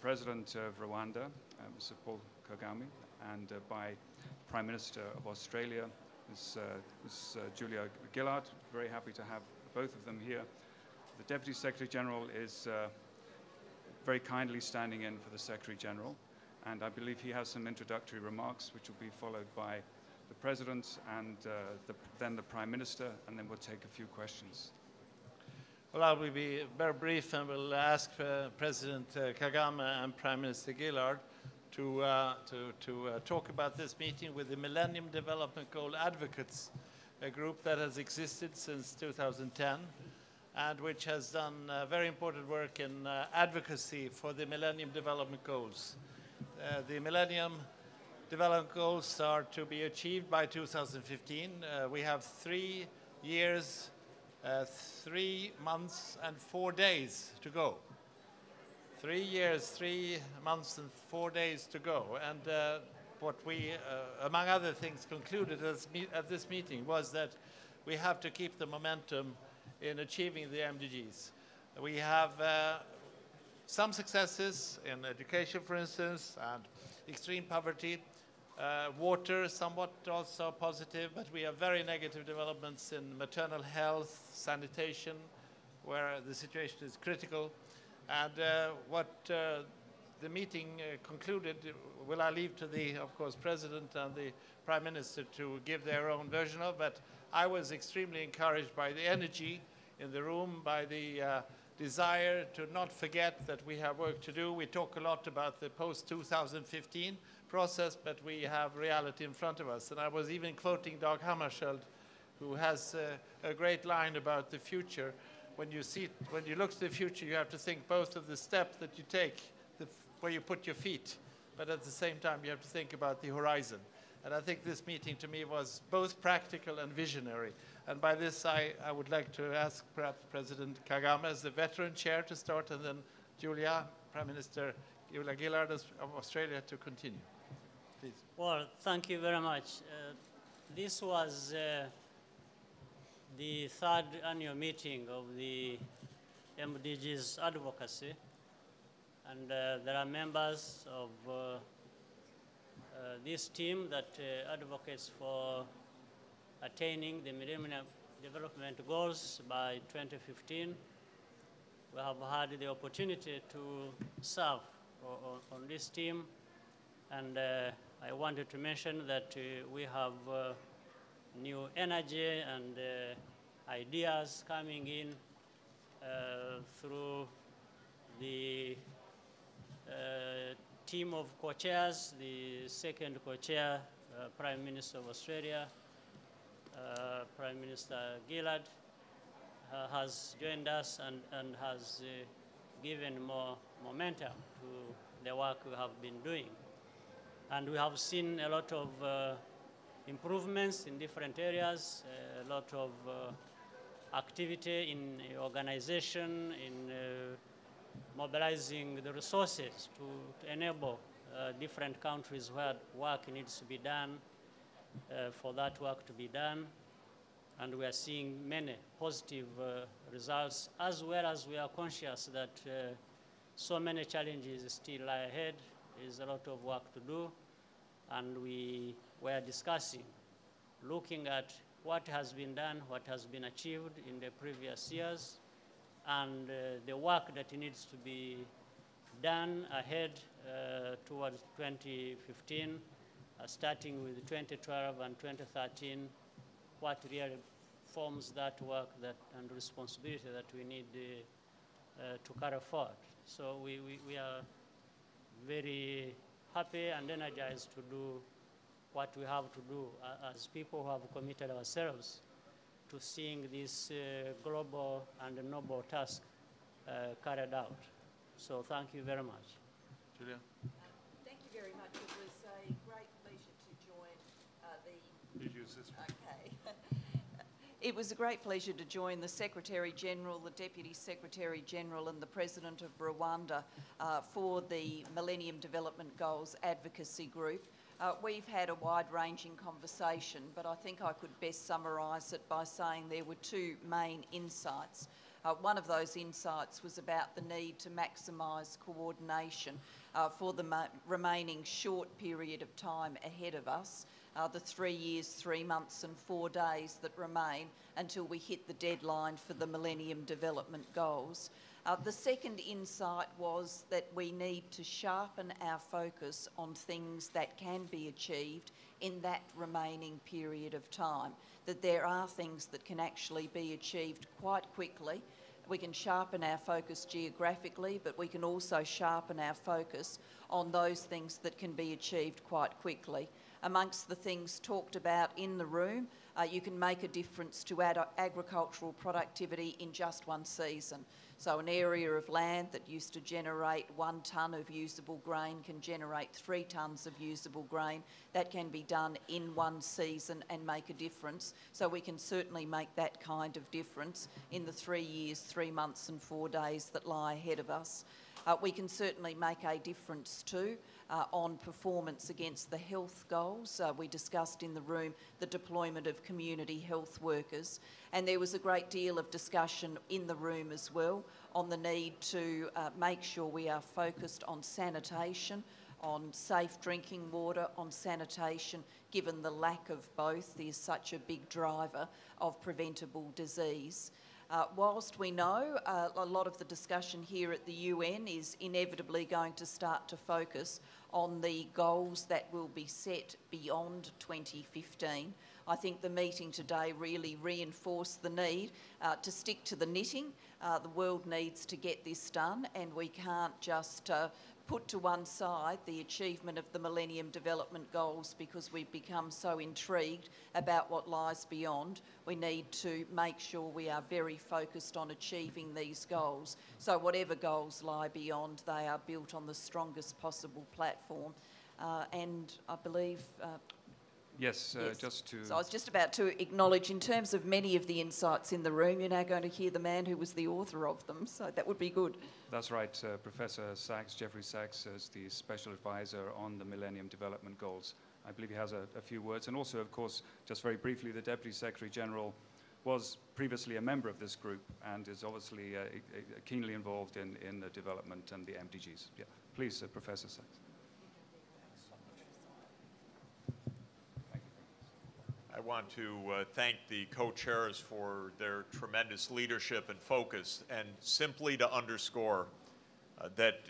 President of Rwanda, Mr. Paul Kagame, and by Prime Minister of Australia, Ms. Julia Gillard. Very happy to have both of them here. The Deputy Secretary General is very kindly standing in for the Secretary General, and I believe he has some introductory remarks which will be followed by the President and then the Prime Minister, and then we'll take a few questions. Well, I will be very brief and will ask President Kagame and Prime Minister Gillard to talk about this meeting with the Millennium Development Goal Advocates, a group that has existed since 2010 and which has done very important work in advocacy for the Millennium Development Goals. The Millennium Development Goals are to be achieved by 2015. We have 3 years, 3 months and 4 days to go. 3 years, 3 months and 4 days to go. And what we, among other things, concluded at this meeting was that we have to keep the momentum in achieving the MDGs. We have some successes in education, for instance, and extreme poverty. Water, somewhat also positive, but we have very negative developments in maternal health, sanitation, where the situation is critical. And what the meeting concluded will I leave to the, of course, President and the Prime Minister to give their own version of, but I was extremely encouraged by the energy in the room, by the desire to not forget that we have work to do. We talk a lot about the post-2015 process, but we have reality in front of us. And I was even quoting Dag Hammarskjöld, who has a great line about the future. When you look to the future, you have to think both of the step that you take, where you put your feet, but at the same time, you have to think about the horizon. And I think this meeting to me was both practical and visionary. And by this, I would like to ask perhaps President Kagame as the veteran chair to start, and then Prime Minister Julia Gillard of Australia to continue. Please. Well, thank you very much. This was the 3rd annual meeting of the MDGs advocacy, and there are members of this team that advocates for attaining the Millennium Development Goals by 2015. We have had the opportunity to serve on this team, and I wanted to mention that we have new energy and ideas coming in through the team of co-chairs. The second co-chair, Prime Minister of Australia, Prime Minister Gillard, has joined us and has given more momentum to the work we have been doing. And we have seen a lot of improvements in different areas, a lot of activity in organization, in mobilizing the resources to enable different countries where work needs to be done, for that work to be done. And we are seeing many positive results, as well as we are conscious that so many challenges still lie ahead. There's a lot of work to do, and we were discussing, looking at what has been done, what has been achieved in the previous years, and the work that needs to be done ahead towards 2015, starting with 2012 and 2013, what really forms that work and responsibility that we need to carry forward. So we are very happy and energized to do what we have to do as people who have committed ourselves to seeing this global and noble task carried out. So thank you very much. Julia? Thank you very much. It was a great pleasure to join You use this one. Okay. It was a great pleasure to join the Secretary-General, the Deputy Secretary-General and the President of Rwanda for the Millennium Development Goals Advocacy Group. We've had a wide-ranging conversation, but I think I could best summarise it by saying there were 2 main insights. One of those insights was about the need to maximise coordination for the remaining short period of time ahead of us, the 3 years, 3 months and 4 days that remain until we hit the deadline for the Millennium Development Goals. The second insight was that we need to sharpen our focus on things that can be achieved in that remaining period of time, that there are things that can actually be achieved quite quickly. We can sharpen our focus geographically, but we can also sharpen our focus on those things that can be achieved quite quickly. Amongst the things talked about in the room, you can make a difference to agricultural productivity in just one season. So an area of land that used to generate 1 tonne of usable grain can generate 3 tonnes of usable grain. That can be done in one season and make a difference. So we can certainly make that kind of difference in the 3 years, 3 months and 4 days that lie ahead of us. We can certainly make a difference too on performance against the health goals. We discussed in the room the deployment of community health workers, and there was a great deal of discussion in the room as well on the need to make sure we are focused on sanitation, on safe drinking water, on sanitation, given the lack of both is such a big driver of preventable disease. Whilst we know a lot of the discussion here at the UN is inevitably going to start to focus on the goals that will be set beyond 2015, I think the meeting today really reinforced the need to stick to the knitting. The world needs to get this done, and we can't just put to one side the achievement of the Millennium Development Goals because we've become so intrigued about what lies beyond. We need to make sure we are very focused on achieving these goals. So whatever goals lie beyond, they are built on the strongest possible platform. And I believe... Yes, yes. Just to... So I was just about to acknowledge, in terms of many of the insights in the room, you're now going to hear the man who was the author of them, so that would be good. That's right. Professor Sachs, Jeffrey Sachs, is the Special Advisor on the Millennium Development Goals. I believe he has a few words. And also, of course, just very briefly, the Deputy Secretary General was previously a member of this group and is obviously keenly involved in the development and the MDGs. Yeah. Please, Professor Sachs. I want to thank the co-chairs for their tremendous leadership and focus, and simply to underscore that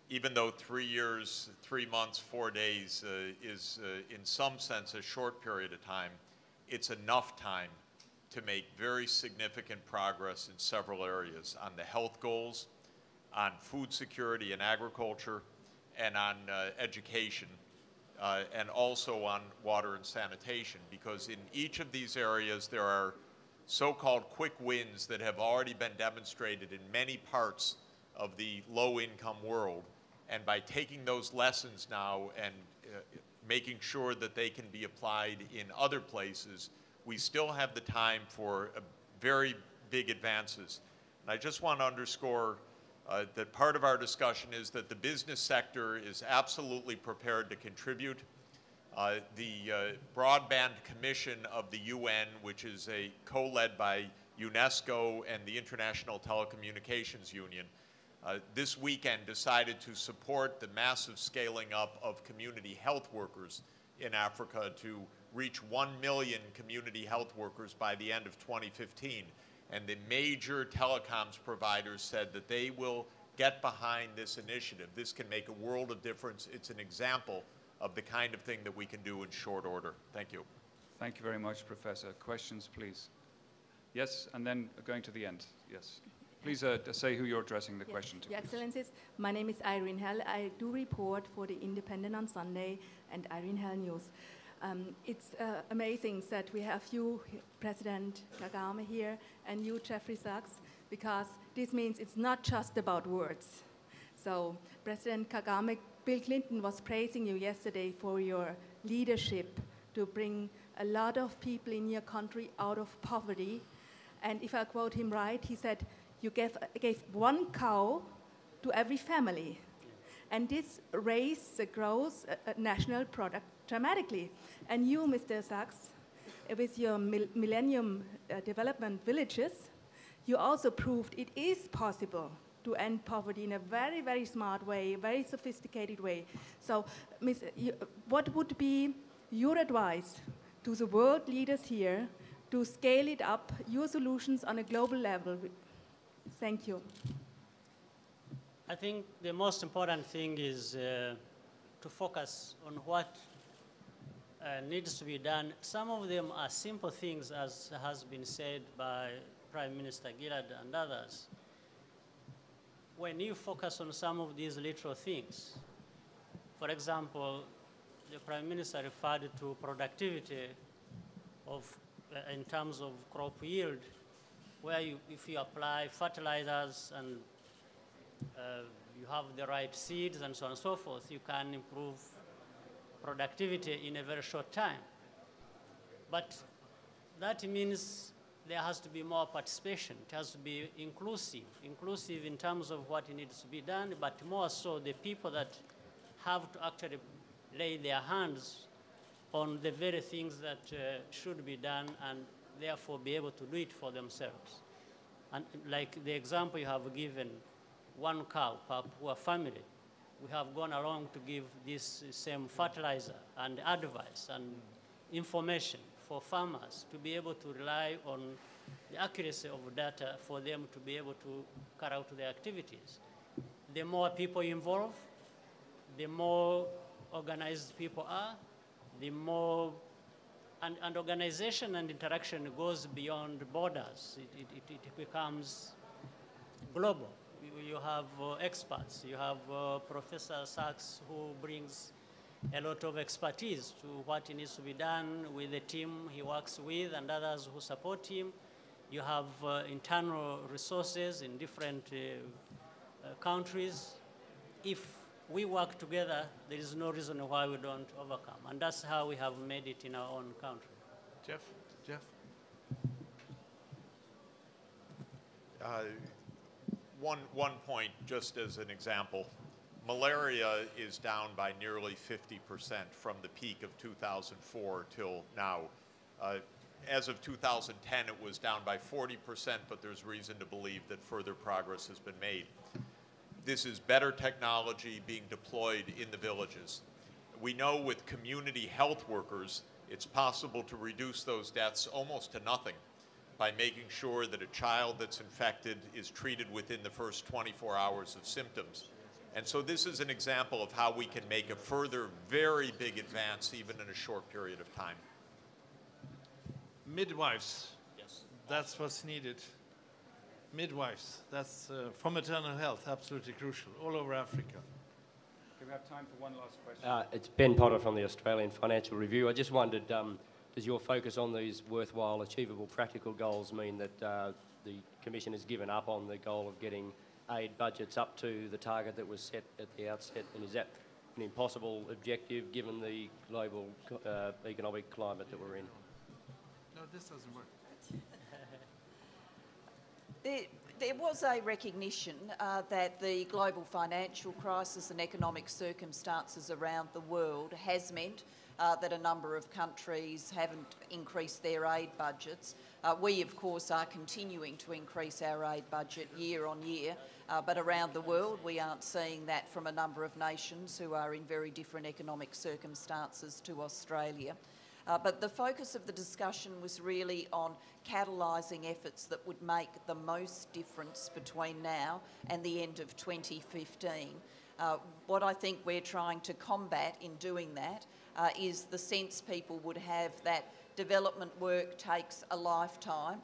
even though 3 years, 3 months, 4 days is in some sense a short period of time, it's enough time to make very significant progress in several areas: on the health goals, on food security and agriculture, and on education. And also on water and sanitation, because in each of these areas there are so-called quick wins that have already been demonstrated in many parts of the low-income world. And by taking those lessons now and making sure that they can be applied in other places, we still have the time for very big advances. And I just want to underscore that part of our discussion is that the business sector is absolutely prepared to contribute. The Broadband Commission of the UN, which is co-led by UNESCO and the International Telecommunications Union, this weekend decided to support the massive scaling up of community health workers in Africa to reach 1 million community health workers by the end of 2015. And the major telecoms providers said that they will get behind this initiative. This can make a world of difference. It's an example of the kind of thing that we can do in short order. Thank you. Thank you very much, Professor. Questions, please. Yes, and then going to the end. Yes. Please say who you're addressing the question to. Your Excellencies, my name is Irene Hell. I do report for the Independent on Sunday and Irene Hell News. It's amazing that we have you, President Kagame, here, and you, Jeffrey Sachs, because this means it's not just about words. So, President Kagame, Bill Clinton was praising you yesterday for your leadership to bring a lot of people in your country out of poverty. And if I quote him right, he said, you gave 1 cow to every family. And this raised the gross national product dramatically. And you, Mr. Sachs, with your Millennium Development Villages, you also proved it is possible to end poverty in a very, very smart way, a very sophisticated way. So, what would be your advice to the world leaders here to scale it up, your solutions on a global level? Thank you. I think the most important thing is to focus on what needs to be done. Some of them are simple things, as has been said by Prime Minister Gillard and others. When you focus on some of these little things, for example, the Prime Minister referred to productivity in terms of crop yield, where if you apply fertilizers and you have the right seeds and so on and so forth, you can improve productivity in a very short time. But that means there has to be more participation. It has to be inclusive in terms of what needs to be done, but more so the people that have to actually lay their hands on the very things that should be done and therefore be able to do it for themselves. And like the example you have given, 1 cow per poor family, we have gone along to give this same fertilizer and advice and information for farmers to be able to rely on the accuracy of data for them to be able to carry out their activities. The more people involved, the more organized people are, the more, and organization and interaction goes beyond borders. It becomes global. You have experts. You have Professor Sachs, who brings a lot of expertise to what needs to be done with the team he works with and others who support him. You have internal resources in different countries. If we work together, there is no reason why we don't overcome. And that's how we have made it in our own country. Jeff? One point, just as an example, malaria is down by nearly 50% from the peak of 2004 till now. As of 2010, it was down by 40%, but there's reason to believe that further progress has been made. This is better technology being deployed in the villages. We know with community health workers, it's possible to reduce those deaths almost to nothing by making sure that a child that's infected is treated within the first 24 hours of symptoms. And so this is an example of how we can make a further very big advance even in a short period of time. Midwives. Yes. That's what's needed. Midwives. That's for maternal health, absolutely crucial, all over Africa. Do we have time for one last question? It's Ben Potter from the Australian Financial Review. I just wondered, does your focus on these worthwhile, achievable, practical goals mean that the Commission has given up on the goal of getting aid budgets up to the target that was set at the outset? And is that an impossible objective given the global economic climate that we're in? No, this doesn't work. There was a recognition that the global financial crisis and economic circumstances around the world has meant that a number of countries haven't increased their aid budgets. We, of course, are continuing to increase our aid budget year on year, but around the world we aren't seeing that from a number of nations who are in very different economic circumstances to Australia. But the focus of the discussion was really on catalysing efforts that would make the most difference between now and the end of 2015. What I think we're trying to combat in doing that is the sense people would have that development work takes a lifetime.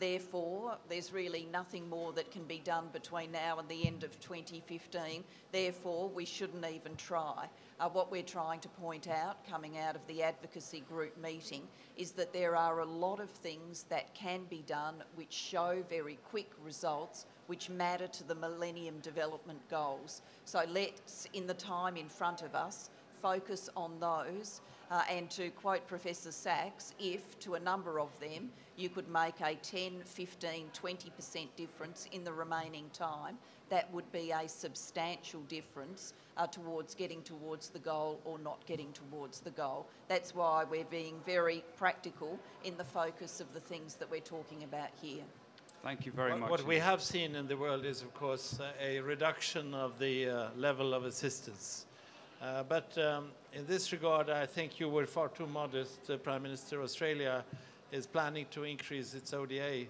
Therefore, there's really nothing more that can be done between now and the end of 2015. Therefore, we shouldn't even try. What we're trying to point out, coming out of the advocacy group meeting, is that there are a lot of things that can be done which show very quick results, which matter to the Millennium Development Goals. So let's, in the time in front of us, focus on those. And to quote Professor Sachs, if to a number of them you could make a 10, 15, 20% difference in the remaining time, that would be a substantial difference towards getting towards the goal or not getting towards the goal. That's why we're being very practical in the focus of the things that we're talking about here. Thank you very much. What we have seen in the world is, of course, a reduction of the level of assistance. But in this regard, I think you were far too modest. Prime Minister Australia is planning to increase its ODA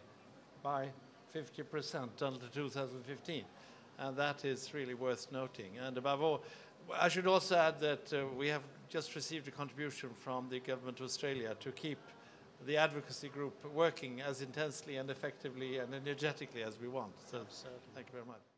by 50% until 2015. And that is really worth noting. And above all, I should also add that we have just received a contribution from the Government of Australia to keep the advocacy group working as intensely and effectively and energetically as we want. So, thank you very much.